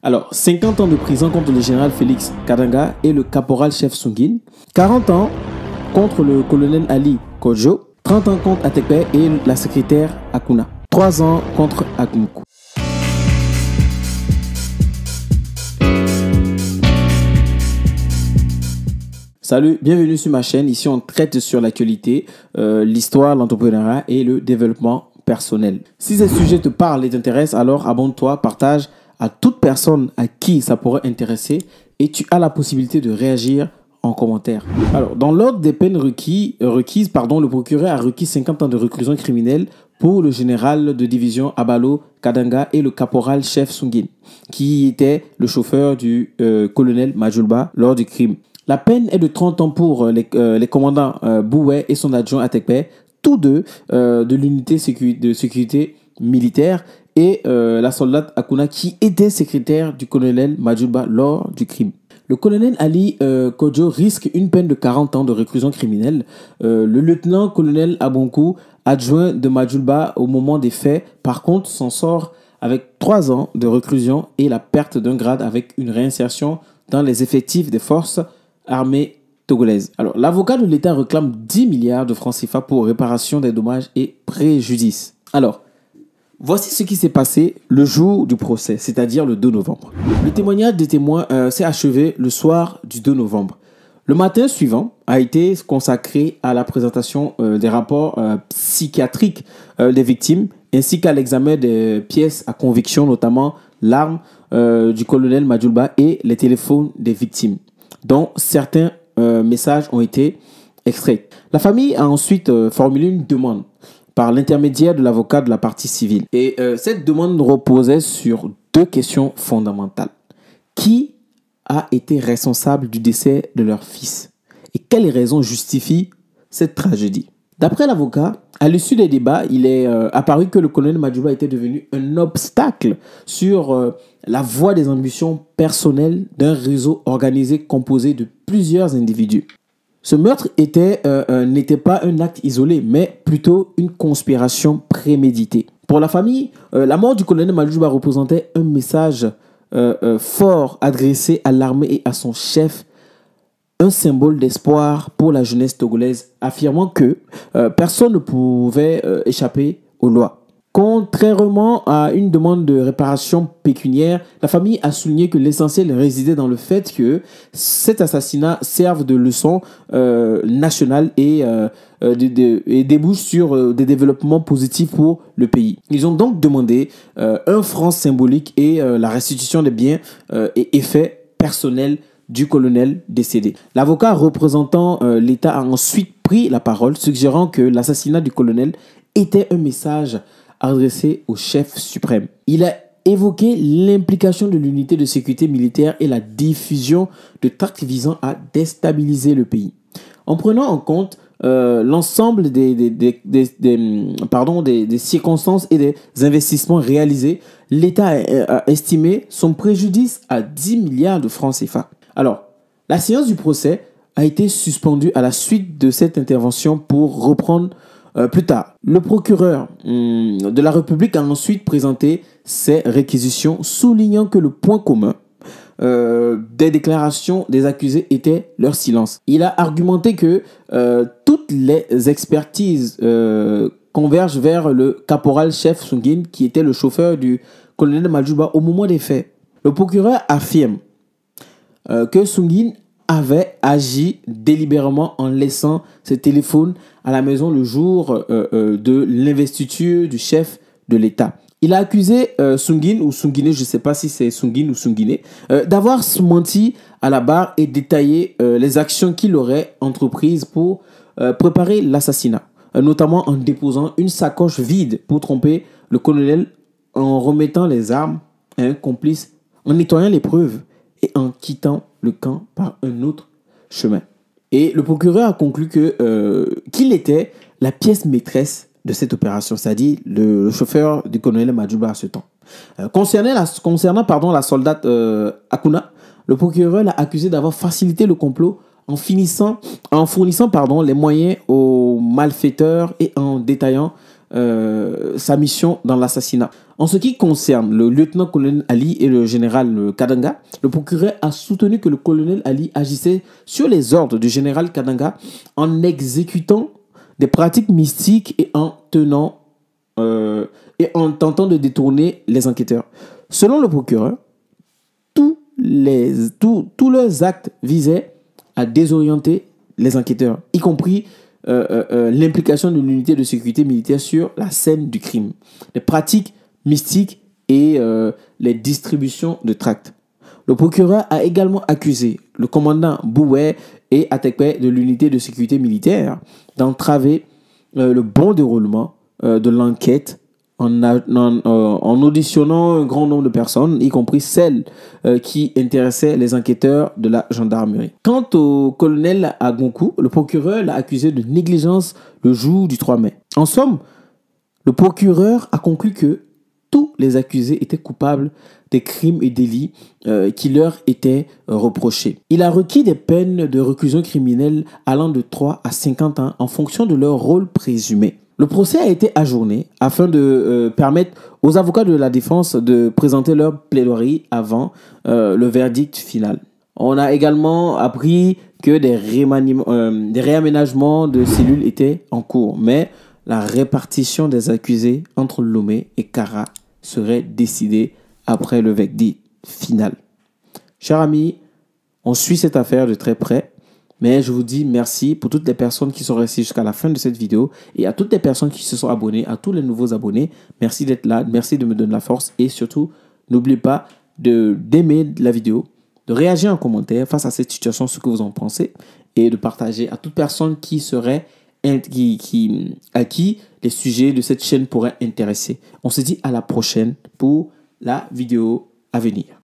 Alors, 50 ans de prison contre le général Félix Kadanga et le caporal-chef Sungin. 40 ans contre le colonel Ali Kojo. 30 ans contre Atekpe et la secrétaire Akuna. 3 ans contre Agmuku. Salut, bienvenue sur ma chaîne. Ici, on traite sur l'actualité, l'histoire, l'entrepreneuriat et le développement personnel. Si ces sujets te parlent et t'intéressent, alors abonne-toi, partage à toute personne à qui ça pourrait intéresser et tu as la possibilité de réagir en commentaire. Alors, dans l'ordre des peines requises, le procureur a requis 50 ans de réclusion criminelle pour le général de division Abalo Kadanga et le caporal-chef Sungin, qui était le chauffeur du colonel Majulba lors du crime. La peine est de 30 ans pour les commandants Boué et son adjoint Atekpe, tous deux de l'unité de sécurité militaire, et la soldate Akuna qui était secrétaire du colonel Majulba lors du crime. Le colonel Ali Kojo risque une peine de 40 ans de réclusion criminelle. Le lieutenant-colonel Abonkou, adjoint de Majulba au moment des faits, par contre, s'en sort avec 3 ans de réclusion et la perte d'un grade avec une réinsertion dans les effectifs des forces armées togolaises. Alors, l'avocat de l'État réclame 10 milliards de francs CFA pour réparation des dommages et préjudices. Alors, voici ce qui s'est passé le jour du procès, c'est-à-dire le 2 novembre. Le témoignage des témoins s'est achevé le soir du 2 novembre. Le matin suivant a été consacré à la présentation des rapports psychiatriques des victimes, ainsi qu'à l'examen des pièces à conviction, notamment l'arme du colonel Majulba et les téléphones des victimes, dont certains messages ont été extraits. La famille a ensuite formulé une demande par l'intermédiaire de l'avocat de la partie civile. Et cette demande reposait sur 2 questions fondamentales. Qui a été responsable du décès de leur fils? Et quelles raisons justifient cette tragédie? D'après l'avocat, à l'issue des débats, il est apparu que le colonel Majulba était devenu un obstacle sur la voie des ambitions personnelles d'un réseau organisé composé de plusieurs individus. Ce meurtre n'était pas un acte isolé, mais plutôt une conspiration préméditée. Pour la famille, la mort du colonel Majulba représentait un message fort adressé à l'armée et à son chef, un symbole d'espoir pour la jeunesse togolaise, affirmant que personne ne pouvait échapper aux lois. Contrairement à une demande de réparation pécuniaire, la famille a souligné que l'essentiel résidait dans le fait que cet assassinat serve de leçon nationale et débouche sur des développements positifs pour le pays. Ils ont donc demandé un franc symbolique et la restitution des biens et effets personnels du colonel décédé. L'avocat représentant l'État a ensuite pris la parole, suggérant que l'assassinat du colonel était un message adressé au chef suprême. Il a évoqué l'implication de l'unité de sécurité militaire et la diffusion de tracts visant à déstabiliser le pays. En prenant en compte l'ensemble des circonstances et des investissements réalisés, l'État a estimé son préjudice à 10 milliards de francs CFA. Alors, la séance du procès a été suspendue à la suite de cette intervention pour reprendre plus tard. Le procureur de la République a ensuite présenté ses réquisitions, soulignant que le point commun des déclarations des accusés était leur silence. Il a argumenté que toutes les expertises convergent vers le caporal-chef Sungin, qui était le chauffeur du colonel Majulba au moment des faits. Le procureur affirme que Sungin avait agi délibérément en laissant ses téléphones à la maison le jour de l'investiture du chef de l'État. Il a accusé Sungin ou Sunginé, je ne sais pas si c'est Sungin ou Sunginé, d'avoir menti à la barre et détaillé les actions qu'il aurait entreprises pour préparer l'assassinat, notamment en déposant une sacoche vide pour tromper le colonel, en remettant les armes à un complice, en nettoyant les preuves et en quittant le camp par un autre chemin. Et le procureur a conclu qu'il était la pièce maîtresse de cette opération, c'est-à-dire le chauffeur du colonel Majulba à ce temps. Concernant la soldate Akuna, le procureur l'a accusé d'avoir facilité le complot en fournissant les moyens aux malfaiteurs et en détaillant sa mission dans l'assassinat. En ce qui concerne le lieutenant-colonel Ali et le général Kadanga, le procureur a soutenu que le colonel Ali agissait sur les ordres du général Kadanga en exécutant des pratiques mystiques et en tentant de détourner les enquêteurs. Selon le procureur, tous leurs actes visaient à désorienter les enquêteurs, y compris l'implication de l'unité de sécurité militaire sur la scène du crime, les pratiques mystiques et les distributions de tracts. Le procureur a également accusé le commandant Boué et Atekpe de l'unité de sécurité militaire d'entraver le bon déroulement de l'enquête en auditionnant un grand nombre de personnes, y compris celles qui intéressaient les enquêteurs de la gendarmerie. Quant au colonel Agonkou, le procureur l'a accusé de négligence le jour du 3 mai. En somme, le procureur a conclu que tous les accusés étaient coupables des crimes et délits qui leur étaient reprochés. Il a requis des peines de réclusion criminelle allant de 3 à 50 ans en fonction de leur rôle présumé. Le procès a été ajourné afin de permettre aux avocats de la défense de présenter leur plaidoirie avant le verdict final. On a également appris que des réaménagements de cellules étaient en cours, mais la répartition des accusés entre Lomé et Kara serait décidée après le verdict final. Chers amis, on suit cette affaire de très près. Mais je vous dis merci pour toutes les personnes qui sont restées jusqu'à la fin de cette vidéo et à toutes les personnes qui se sont abonnées, à tous les nouveaux abonnés. Merci d'être là, merci de me donner la force et surtout, n'oubliez pas d'aimer la vidéo, de réagir en commentaire face à cette situation, ce que vous en pensez et de partager à toute personne qui à qui les sujets de cette chaîne pourraient intéresser. On se dit à la prochaine pour la vidéo à venir.